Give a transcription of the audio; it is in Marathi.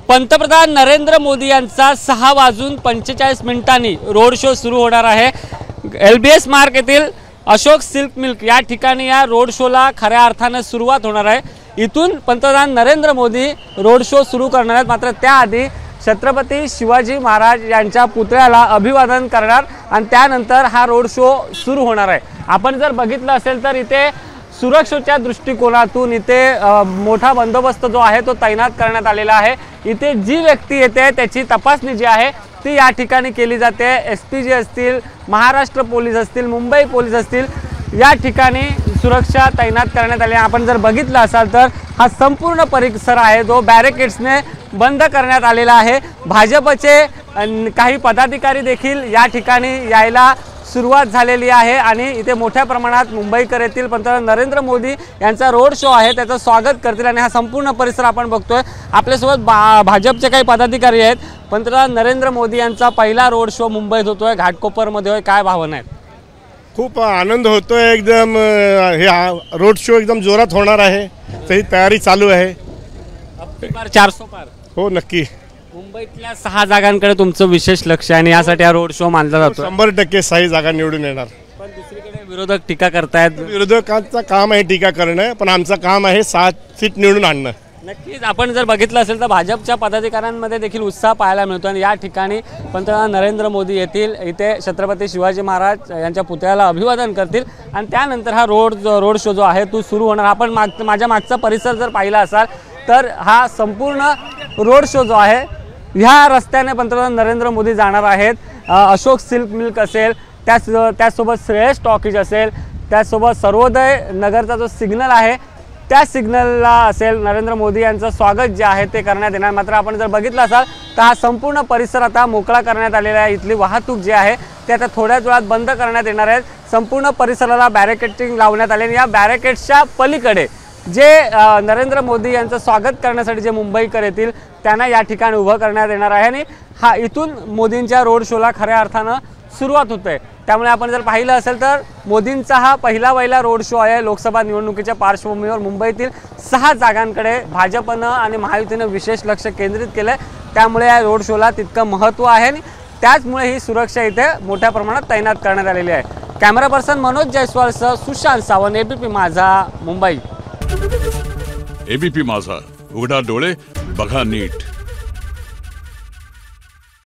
पंतप्रधान नरेंद्र मोदी यांचा 6:45 रोड शो सुरू होणार आहे। LBS मार्ग येथील अशोक सिल्क मिल्क या ठिकाणी या रोड शोला खऱ्या अर्थाने सुरुवात होणार आहे। इथून पंतप्रधान नरेंद्र मोदी रोड शो सुरू करणार आहेत। मात्र त्याआधी छत्रपती शिवाजी महाराज यांच्या पुतळ्याला अभिवादन करणार आणि त्यानंतर हा रोड शो सुरू होणार आहे। आपण जर बघितलं असेल तर इथे सुरक्षेच्या दृष्टिकोनातून इथे मोठा बंदोबस्त जो आहे तो तैनात करण्यात आलेला आहे। इथे जी व्यक्ती येते त्याची तपासणी जी आहे ती या ठिकाणी केली जाते। SPG असतील, महाराष्ट्र पोलीस असतील, मुंबई पोलीस असतील, या ठिकाणी सुरक्षा तैनात करण्यात आली। आपण जर बघितलं असाल तर हा संपूर्ण परिसर आहे जो बॅरिकेड्सने बंद करण्यात आलेला आहे। भाजपचे काही पदाधिकारी देखील या ठिकाणी यायला सुरुवात झालेली आहे आणि इथे मोठ्या प्रमाणात मुंबईकर येथील पंतप्रधान नरेंद्र मोदी यांचा रोड शो आहे त्याचं स्वागत करतील आणि हा संपूर्ण परिसर आपण बघतोय। आपल्यासोबत भाजपचे काही पदाधिकारी आहेत। पंतप्रधान नरेंद्र मोदी यांचा पहिला रोड शो मुंबईत होतोय, घाटकोपरमध्ये होय, काय भावना आहेत? खूप आनंद होतोय एकदम। हे रोड शो एकदम जोरात होणार आहे, तरी तयारी चालू आहे। 400 पार हो नक्की। मुंबईतल्या 6 जागांकडे तुमचं विशेष लक्ष आहे आणि यासाठी हा रोड शो मानला जातो। 100% 6 जागा निवडून येणार। पण दुसरीकडे विरोधक टीका करतायत। विरोधकांचं काम आहे टीका करणं, पण आमचं काम आहे 7 सीट निवडून आणणं। नक्कीच आपण जर बघितलं असेल तर भाजपच्या पदाधिकाऱ्यांमध्ये देखील उत्साह पाहायला मिळतो आणि या ठिकाणी पंतप्रधान नरेंद्र मोदी येथील इथे छत्रपती शिवाजी महाराज यांच्या पुतळ्याला अभिवादन करतील आणि त्यानंतर हा रोड शो जो आहे तो सुरू होणार। आपण माझ्या मागचा परिसर जर पाहिला असाल तर हा संपूर्ण रोड शो जो आहे ह्या रस्त्याने पंतप्रधान नरेंद्र मोदी जाणार आहेत। अशोक सिल्क मिल्क असेल, त्याचसोबत श्रेयस टॉकीज असेल, त्याचसोबत सर्वोदय नगरचा जो सिग्नल आहे त्या सिग्नलला असेल नरेंद्र मोदी यांचं स्वागत जे आहे ते करण्यात येणार। मात्र आपण जर बघितलं असाल तर हा संपूर्ण परिसर आता मोकळा करण्यात आलेला आहे। इथली वाहतूक जी आहे ते आता थोड्याच वेळात बंद करण्यात येणार आहे। संपूर्ण परिसराला बॅरिकेडिंग लावण्यात आले आणि या बॅरिकेड्सच्या पलीकडे जे नरेंद्र मोदी यांचं स्वागत करण्यासाठी जे मुंबईकर येतील त्यांना या ठिकाणी उभं करण्यात येणार आहे आणि हा इथून मोदींच्या रोड शोला खऱ्या अर्थानं सुरुवात होते। त्यामुळे आपण जर पाहिलं असेल तर मोदींचा हा पहिला रोड शो आहे। लोकसभा निवडणुकीच्या पार्श्वभूमीवर मुंबईतील 6 जागांकडे भाजपनं आणि महायुतीनं विशेष लक्ष केंद्रित केलं आहे। त्यामुळे या रोड शोला तितकं महत्त्व आहे आणि त्याचमुळे ही सुरक्षा इथे मोठ्या प्रमाणात तैनात करण्यात आलेली आहे। कॅमेरा पर्सन मनोज जयस्वालसह सुशांत सावंत, ABP माझा, मुंबई। ABP माझा, उघडा डोळे बघा नीट।